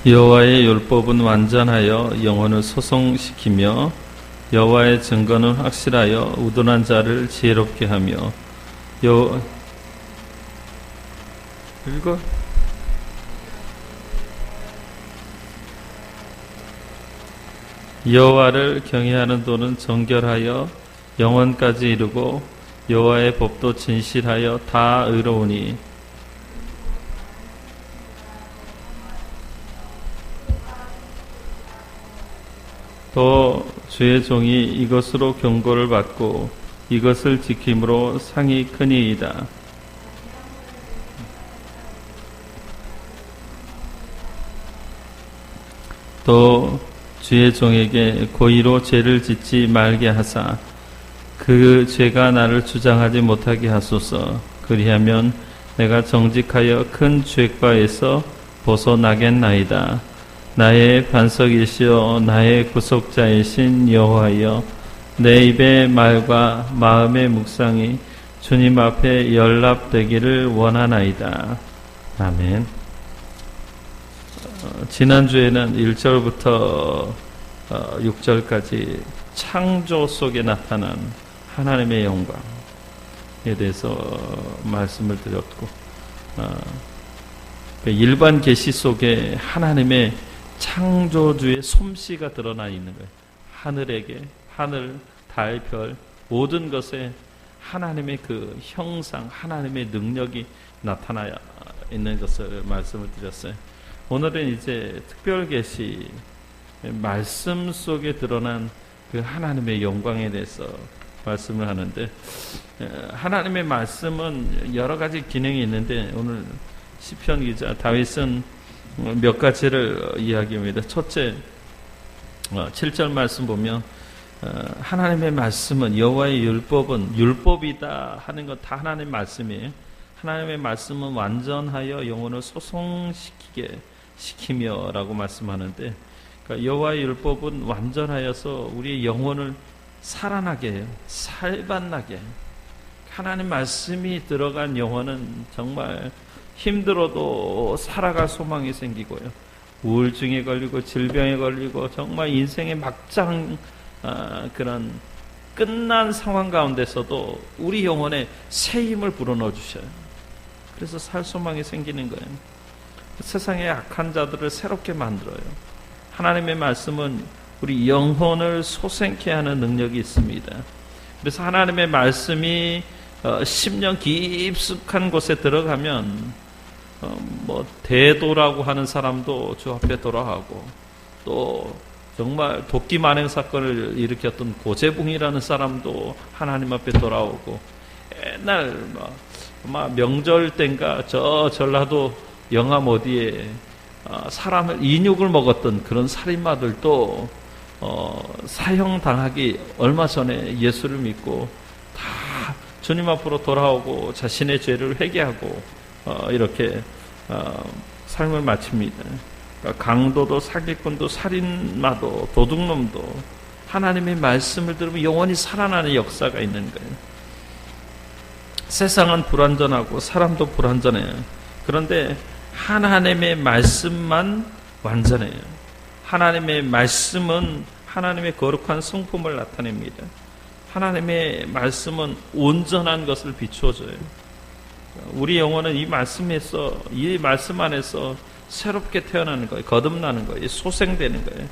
여호와의 율법은 완전하여 영혼을 소성시키며 여호와의 증거는 확실하여 우둔한 자를 지혜롭게 하며 읽어. 여호와를 경외하는 도는 정결하여 영원까지 이르고 여호와의 법도 진실하여 다 의로우니 또 주의 종이 이것으로 경고를 받고 이것을 지킴으로 상이 크니이다. 또 주의 종에게 고의로 죄를 짓지 말게 하사 그 죄가 나를 주장하지 못하게 하소서. 그리하면 내가 정직하여 큰 죄과에서 벗어나겠나이다. 나의 반석이시여 나의 구속자이신 여호와여, 내 입의 말과 마음의 묵상이 주님 앞에 연락되기를 원하나이다. 아멘. 지난주에는 1절부터 6절까지 창조 속에 나타난 하나님의 영광에 대해서 말씀을 드렸고, 일반 계시 속에 하나님의 창조주의 솜씨가 드러나 있는 거예요. 하늘에게, 하늘, 달, 별, 모든 것에 하나님의 그 형상, 하나님의 능력이 나타나 있는 것을 말씀을 드렸어요. 오늘은 이제 특별 계시, 말씀 속에 드러난 그 하나님의 영광에 대해서 말씀을 하는데, 하나님의 말씀은 여러 가지 기능이 있는데 오늘 시편 기자 다윗은 몇 가지를 이야기합니다. 첫째, 7절 말씀 보면 하나님의 말씀은, 여호와의 율법은 율법이다 하는 것 다 하나님의 말씀이에요. 하나님의 말씀은 완전하여 영혼을 소성시키며 라고 말씀하는데, 그러니까 여호와의 율법은 완전하여서 우리의 영혼을 살아나게 해요. 살맛나게 해요. 하나님 말씀이 들어간 영혼은 정말 힘들어도 살아갈 소망이 생기고요. 우울증에 걸리고 질병에 걸리고 정말 인생의 막장 그런 끝난 상황 가운데서도 우리 영혼에 새 힘을 불어넣어 주셔요. 그래서 살 소망이 생기는 거예요. 세상의 악한 자들을 새롭게 만들어요. 하나님의 말씀은 우리 영혼을 소생케 하는 능력이 있습니다. 그래서 하나님의 말씀이 10년 깊숙한 곳에 들어가면 대도라고 하는 사람도 주 앞에 돌아가고, 또 정말 도끼 만행 사건을 일으켰던 고재붕이라는 사람도 하나님 앞에 돌아오고, 옛날 명절 땐가 저 전라도 영암 어디에 사람을 인육을 먹었던 그런 살인마들도 사형당하기 얼마 전에 예수를 믿고 다 주님 앞으로 돌아오고 자신의 죄를 회개하고 이렇게 삶을 마칩니다. 그러니까 강도도 사기꾼도 살인마도 도둑놈도 하나님의 말씀을 들으면 영원히 살아나는 역사가 있는 거예요. 세상은 불완전하고 사람도 불완전해요. 그런데 하나님의 말씀만 완전해요. 하나님의 말씀은 하나님의 거룩한 성품을 나타냅니다. 하나님의 말씀은 온전한 것을 비추어줘요. 우리 영혼은 이 말씀에서, 이 말씀 안에서 새롭게 태어나는 거예요. 거듭나는 거예요. 소생되는 거예요.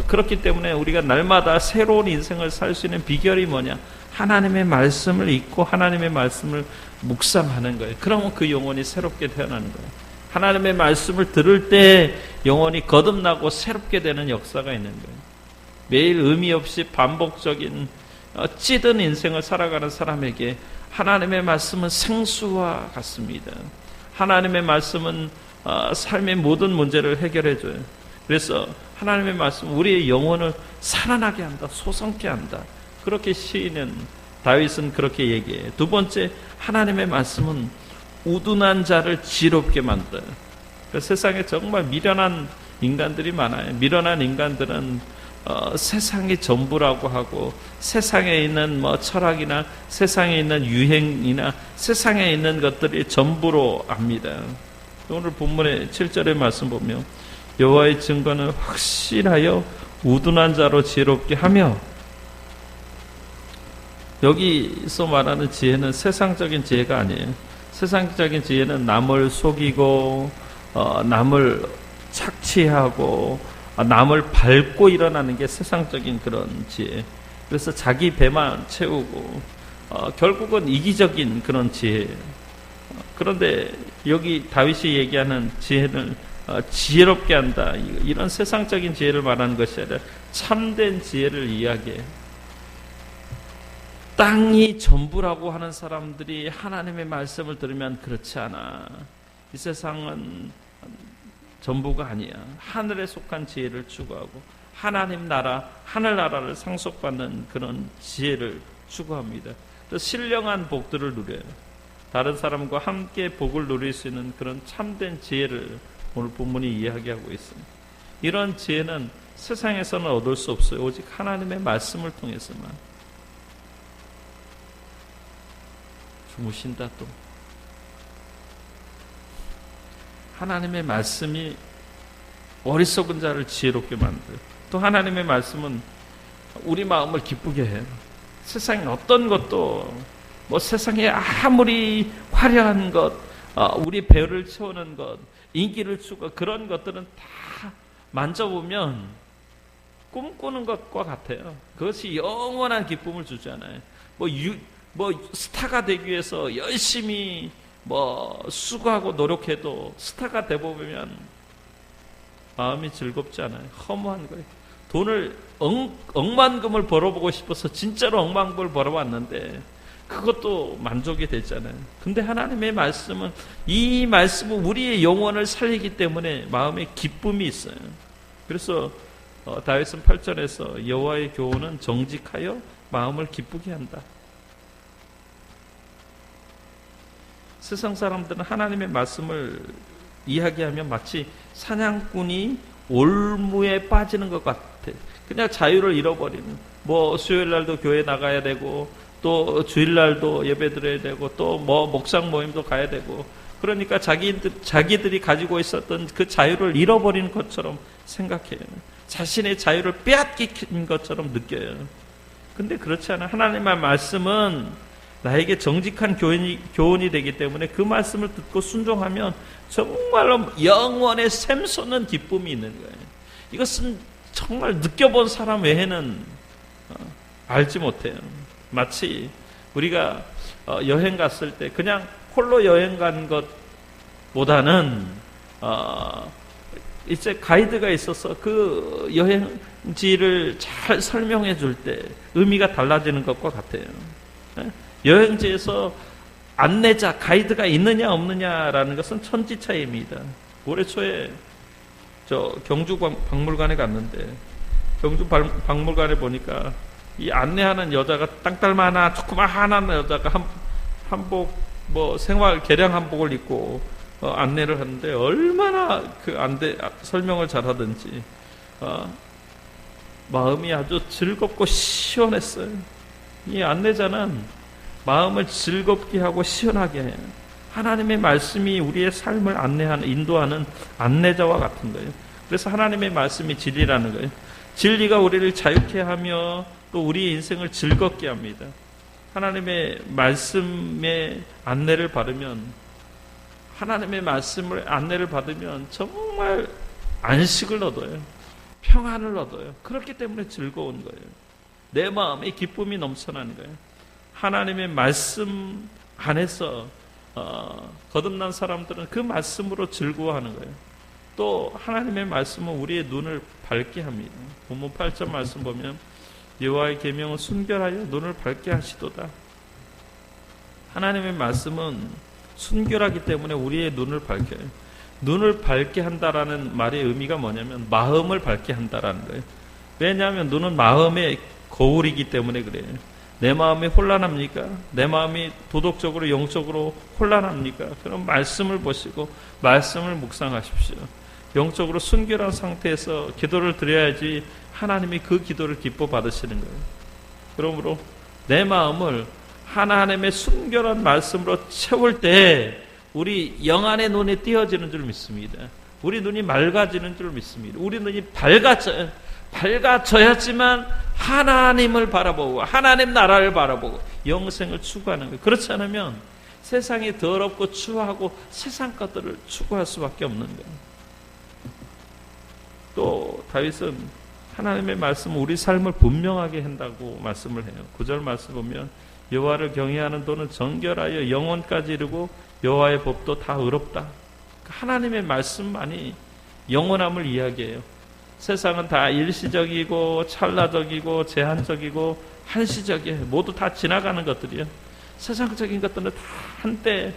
그렇기 때문에 우리가 날마다 새로운 인생을 살 수 있는 비결이 뭐냐? 하나님의 말씀을 읽고 하나님의 말씀을 묵상하는 거예요. 그러면 그 영혼이 새롭게 태어나는 거예요. 하나님의 말씀을 들을 때 영혼이 거듭나고 새롭게 되는 역사가 있는 거예요. 매일 의미 없이 반복적인 찌든 인생을 살아가는 사람에게 하나님의 말씀은 생수와 같습니다. 하나님의 말씀은 삶의 모든 문제를 해결해줘요. 그래서 하나님의 말씀은 우리의 영혼을 살아나게 한다, 소성케 한다. 그렇게 시인은, 다윗은 그렇게 얘기해요. 두 번째, 하나님의 말씀은 우둔한 자를 지혜롭게 만들어요. 그러니까 세상에 정말 미련한 인간들이 많아요. 미련한 인간들은 세상이 전부라고 하고, 세상에 있는 철학이나 세상에 있는 유행이나 세상에 있는 것들이 전부로 압니다. 오늘 본문의 7절의 말씀 보면 여호와의 증거는 확실하여 우둔한 자로 지혜롭게 하며, 여기서 말하는 지혜는 세상적인 지혜가 아니에요. 세상적인 지혜는 남을 속이고 남을 착취하고 남을 밟고 일어나는 게 세상적인 그런 지혜. 그래서 자기 배만 채우고 결국은 이기적인 그런 지혜예요. 그런데 여기 다윗이 얘기하는 지혜는 지혜롭게 한다, 이런 세상적인 지혜를 말하는 것이 아니라 참된 지혜를 이야기해요. 땅이 전부라고 하는 사람들이 하나님의 말씀을 들으면 그렇지 않아, 이 세상은 전부가 아니야, 하늘에 속한 지혜를 추구하고 하나님 나라, 하늘나라를 상속받는 그런 지혜를 추구합니다. 그래서 신령한 복들을 누려요. 다른 사람과 함께 복을 누릴 수 있는 그런 참된 지혜를 오늘 본문이 이야기하고 있습니다. 이런 지혜는 세상에서는 얻을 수 없어요. 오직 하나님의 말씀을 통해서만. 주무신다. 또 하나님의 말씀이 어리석은 자를 지혜롭게 만들어요. 또 하나님의 말씀은 우리 마음을 기쁘게 해요. 세상에 어떤 것도, 뭐 세상에 아무리 화려한 것, 우리 배를 채우는 것, 인기를 추구, 그런 것들은 다 만져보면 꿈꾸는 것과 같아요. 그것이 영원한 기쁨을 주지 않아요. 뭐 스타가 되기 위해서 열심히 수고하고 노력해도 스타가 되보면 마음이 즐겁지 않아요. 허무한 거예요. 돈을 억만금을 벌어보고 싶어서 진짜로 억만금을 벌어왔는데 그것도 만족이 되잖아요. 근데 하나님의 말씀은, 이 말씀은 우리의 영혼을 살리기 때문에 마음에 기쁨이 있어요. 그래서 다윗은 8절에서 여호와의 교훈은 정직하여 마음을 기쁘게 한다. 세상 사람들은 하나님의 말씀을 이야기하면 마치 사냥꾼이 올무에 빠지는 것 같아. 그냥 자유를 잃어버리는, 수요일날도 교회 나가야 되고, 또 주일날도 예배 드려야 되고, 또 목상 모임도 가야 되고, 그러니까 자기들이 가지고 있었던 그 자유를 잃어버리는 것처럼 생각해요. 자신의 자유를 빼앗긴 것처럼 느껴요. 근데 그렇지 않아요. 하나님의 말씀은 나에게 정직한 교훈이 되기 때문에 그 말씀을 듣고 순종하면 정말로 영원의 샘솟는 기쁨이 있는 거예요. 이것은 정말 느껴본 사람 외에는 알지 못해요. 마치 우리가 여행 갔을 때 그냥 홀로 여행 간 것보다는 이제 가이드가 있어서 그 여행지를 잘 설명해 줄 때 의미가 달라지는 것과 같아요. 여행지에서 안내자, 가이드가 있느냐 없느냐라는 것은 천지차이입니다. 올해 초에 저 경주 박물관에 갔는데, 경주 박물관에 보니까 이 안내하는 여자가 땅딸만한 조그마한 여자가 한복, 생활 개량 한복을 입고 안내를 하는데 얼마나 그 설명을 잘하든지 마음이 아주 즐겁고 시원했어요. 이 안내자는 마음을 즐겁게 하고 시원하게 해요. 하나님의 말씀이 우리의 삶을 인도하는 안내자와 같은 거예요. 그래서 하나님의 말씀이 진리라는 거예요. 진리가 우리를 자유케 하며 또 우리의 인생을 즐겁게 합니다. 하나님의 말씀의 안내를 받으면, 하나님의 말씀을 안내를 받으면 정말 안식을 얻어요. 평안을 얻어요. 그렇기 때문에 즐거운 거예요. 내 마음에 기쁨이 넘쳐나는 거예요. 하나님의 말씀 안에서 거듭난 사람들은 그 말씀으로 즐거워하는 거예요. 또 하나님의 말씀은 우리의 눈을 밝게 합니다. 본문 8절 말씀 보면 여호와의 계명은 순결하여 눈을 밝게 하시도다. 하나님의 말씀은 순결하기 때문에 우리의 눈을 밝혀요. 눈을 밝게 한다라는 말의 의미가 뭐냐면 마음을 밝게 한다라는 거예요. 왜냐하면 눈은 마음의 거울이기 때문에 그래요. 내 마음이 혼란합니까? 내 마음이 도덕적으로 영적으로 혼란합니까? 그럼 말씀을 보시고 말씀을 묵상하십시오. 영적으로 순결한 상태에서 기도를 드려야지 하나님이 그 기도를 기뻐 받으시는 거예요. 그러므로 내 마음을 하나님의 순결한 말씀으로 채울 때 우리 영안의 눈에 띄어지는 줄 믿습니다. 우리 눈이 맑아지는 줄 믿습니다. 우리 눈이 밝아져야지만 하나님을 바라보고 하나님 나라를 바라보고 영생을 추구하는 거예요. 그렇지 않으면 세상이 더럽고 추하고 세상 것들을 추구할 수밖에 없는 거예요. 또 다윗은 하나님의 말씀은 우리 삶을 분명하게 한다고 말씀을 해요. 9절 말씀 보면 여호와를 경외하는 도는 정결하여 영혼까지 이르고 여호와의 법도 다 의롭다. 하나님의 말씀만이 영원함을 이야기해요. 세상은 다 일시적이고 찰나적이고 제한적이고 한시적이에요. 모두 다 지나가는 것들이에요. 세상적인 것들은 다 한때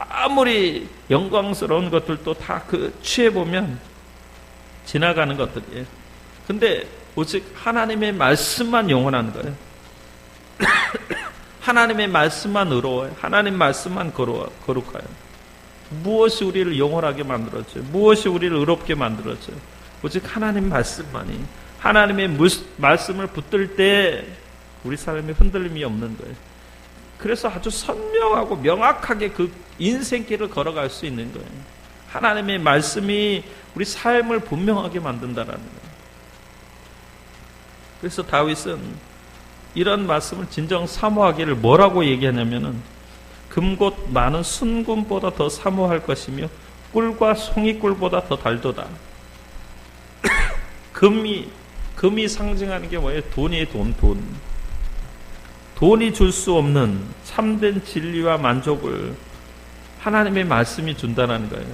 아무리 영광스러운 것들도 다 취해보면 지나가는 것들이에요. 근데 오직 하나님의 말씀만 영원한 거예요. 하나님의 말씀만 의로워요. 하나님 말씀만 거룩해요. 무엇이 우리를 영원하게 만들었죠? 무엇이 우리를 의롭게 만들었죠? 오직 하나님 말씀만이. 하나님의 말씀을 붙들 때 우리 삶에 흔들림이 없는 거예요. 그래서 아주 선명하고 명확하게 그 인생길을 걸어갈 수 있는 거예요. 하나님의 말씀이 우리 삶을 분명하게 만든다라는 거예요. 그래서 다윗은 이런 말씀을 진정 사모하기를 뭐라고 얘기하냐면은 금곧 많은 순금보다 더 사모할 것이며 꿀과 송이꿀보다 더 달도다. 금이 상징하는 게 뭐예요? 돈이에요. 돈이 줄 수 없는 참된 진리와 만족을 하나님의 말씀이 준다는 거예요.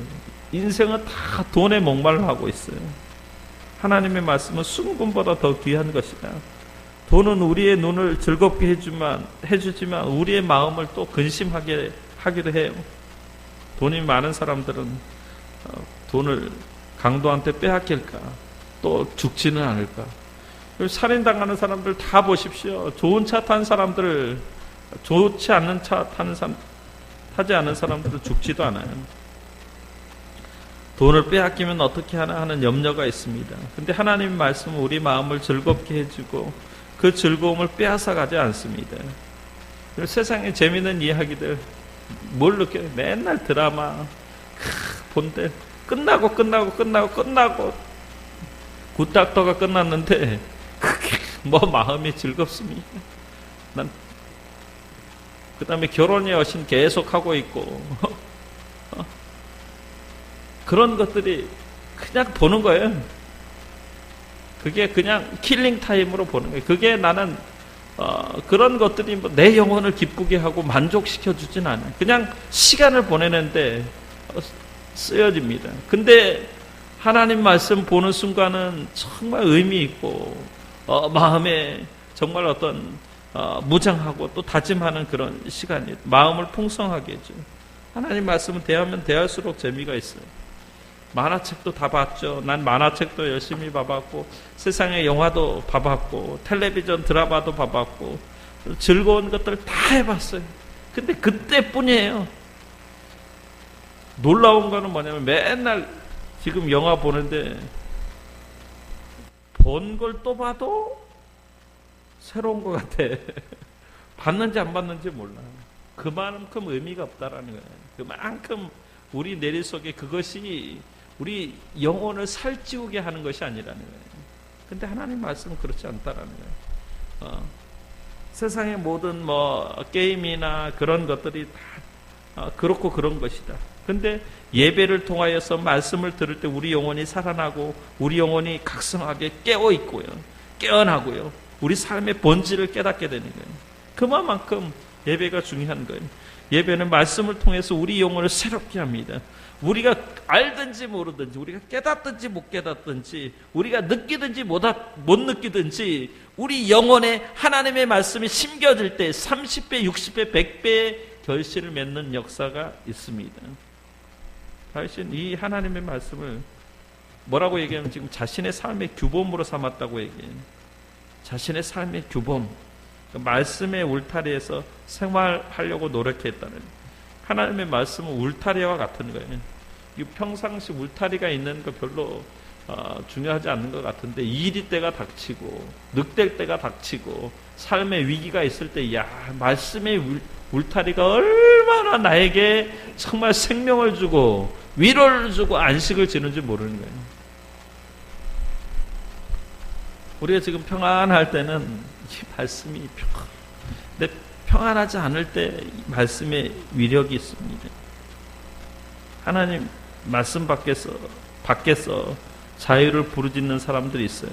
인생은 다 돈에 목말라 하고 있어요. 하나님의 말씀은 순금보다 더 귀한 것이다. 돈은 우리의 눈을 즐겁게 해주지만 우리의 마음을 또 근심하게 하기도 해요. 돈이 많은 사람들은 돈을 강도한테 빼앗길까, 또 죽지는 않을까. 살인당하는 사람들 다 보십시오. 좋은 차 탄 사람들, 좋지 않는 차 타지 않은 사람들은 죽지도 않아요. 돈을 빼앗기면 어떻게 하나 하는 염려가 있습니다. 근데 하나님의 말씀은 우리 마음을 즐겁게 해주고 그 즐거움을 빼앗아 가지 않습니다. 세상에 재미있는 이야기들 뭘 느껴요? 맨날 드라마 본데 끝나고 굿닥터가 끝났는데 그게 마음이 즐겁습니다. 난 그 다음에 결혼의 여신 계속하고 있고 그런 것들이 그냥 보는 거예요. 그게 그냥 킬링 타임으로 보는 거예요. 그게 나는 그런 것들이 내 영혼을 기쁘게 하고 만족시켜 주진 않아요. 그냥 시간을 보내는데 쓰여집니다. 근데 하나님 말씀 보는 순간은 정말 의미 있고 마음에 정말 어떤 무장하고 또 다짐하는 그런 시간이에요. 마음을 풍성하게 해줘요. 하나님 말씀은 대하면 대할수록 재미가 있어요. 만화책도 다 봤죠. 난 만화책도 열심히 봐봤고 세상의 영화도 봐봤고 텔레비전 드라마도 봐봤고 즐거운 것들 다 해봤어요. 근데 그때뿐이에요. 놀라운 거는 뭐냐면 맨날 지금 영화 보는데 본 걸 또 봐도 새로운 것 같아. 봤는지 안 봤는지 몰라. 그만큼 의미가 없다라는 거예요. 그만큼 우리 내리 속에 그것이 우리 영혼을 살찌우게 하는 것이 아니라는 거예요. 근데 하나님 말씀은 그렇지 않다라는 거예요. 세상의 모든 게임이나 그런 것들이 다 그렇고 그런 것이다. 근데 예배를 통하여서 말씀을 들을 때 우리 영혼이 살아나고 우리 영혼이 각성하게 깨어 있고요, 깨어나고요, 우리 삶의 본질을 깨닫게 되는 거예요. 그만큼 예배가 중요한 거예요. 예배는 말씀을 통해서 우리 영혼을 새롭게 합니다. 우리가 알든지 모르든지, 우리가 깨닫든지 못 깨닫든지, 우리가 느끼든지 못 느끼든지 우리 영혼에 하나님의 말씀이 심겨질 때 30배, 60배, 100배의 결실을 맺는 역사가 있습니다. 다윗은 이 하나님의 말씀을 뭐라고 얘기하면 지금 자신의 삶의 규범으로 삼았다고 얘기해요. 자신의 삶의 규범, 말씀의 울타리에서 생활하려고 노력했다는, 하나님의 말씀은 울타리와 같은 거예요. 이 평상시 울타리가 있는 거 별로 중요하지 않는 것 같은데 이리 때가 닥치고 늑대 때가 닥치고 삶의 위기가 있을 때 말씀의 울타리가 얼마나 얼마나 나에게 정말 생명을 주고 위로를 주고 안식을 주는지 모르는 거예요. 우리가 지금 평안할 때는 이 말씀이 근데 평안하지 않을 때 말씀의 위력이 있습니다. 하나님 말씀 밖에서 자유를 부르짖는 사람들이 있어요.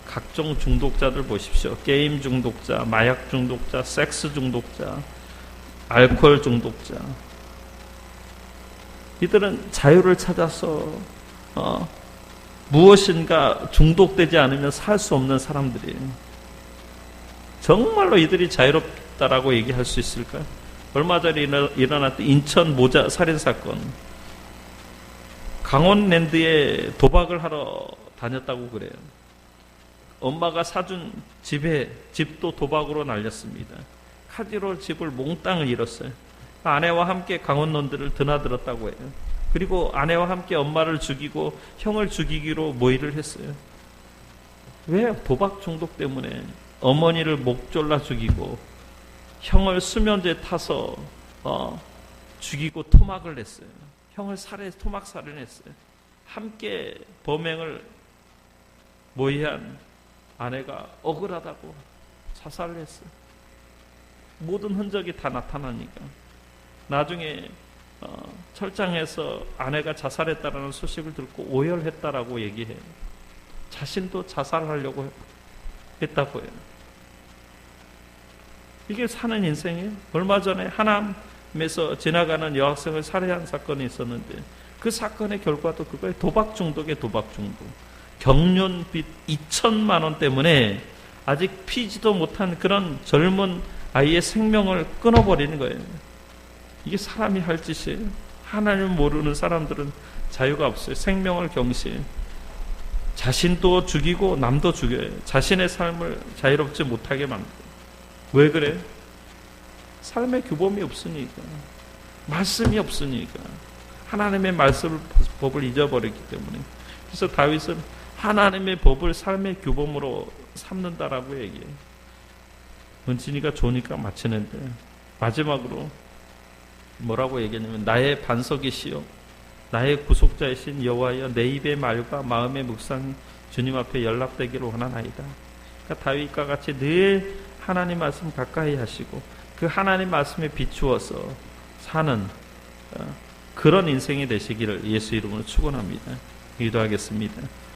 각종 중독자들 보십시오. 게임 중독자, 마약 중독자, 섹스 중독자, 알코올 중독자. 이들은 자유를 찾아서 무엇인가 중독되지 않으면 살 수 없는 사람들이에요. 정말로 이들이 자유롭다라고 얘기할 수 있을까요? 얼마 전에 일어났던 인천 모자 살인사건. 강원랜드에 도박을 하러 다녔다고 그래요. 엄마가 사준 집도 도박으로 날렸습니다. 카지노 집을 몽땅 잃었어요. 아내와 함께 강원랜드를 드나들었다고 해요. 그리고 아내와 함께 엄마를 죽이고 형을 죽이기로 모의를 했어요. 왜? 도박 중독 때문에 어머니를 목 졸라 죽이고 형을 수면제 타서 죽이고 토막을 냈어요. 형을 토막 살해냈어요. 함께 범행을 모의한 아내가 억울하다고 자살을 했어요. 모든 흔적이 다 나타나니까 나중에 철장에서 아내가 자살했다라는 소식을 듣고 오열했다라고 얘기해요. 자신도 자살하려고 했다고 해요. 이게 사는 인생이에요. 얼마 전에 하남에서 지나가는 여학생을 살해한 사건이 있었는데 그 사건의 결과도 그거예요. 도박 중독의 도박 중독. 경륜빚 2천만 원 때문에 아직 피지도 못한 그런 젊은 아이의 생명을 끊어버리는 거예요. 이게 사람이 할 짓이에요. 하나님을 모르는 사람들은 자유가 없어요. 생명을 경시해요. 자신도 죽이고 남도 죽여요. 자신의 삶을 자유롭지 못하게 만들어요. 왜 그래요? 삶의 규범이 없으니까. 말씀이 없으니까. 하나님의 말씀을, 법을 잊어버렸기 때문에. 그래서 다윗은 하나님의 법을 삶의 규범으로 삼는다라고 얘기해요. 은진이가 좋으니까 마치는데 마지막으로 뭐라고 얘기하냐면 나의 반석이시여 나의 구속자이신 여호와여 내 입의 말과 마음의 묵상이 주님 앞에 연락되기를 원하나이다. 그러니까 다윗과 같이 늘 하나님 말씀 가까이 하시고 그 하나님 말씀에 비추어서 사는 그런 인생이 되시기를 예수 이름으로 축원합니다. 기도하겠습니다.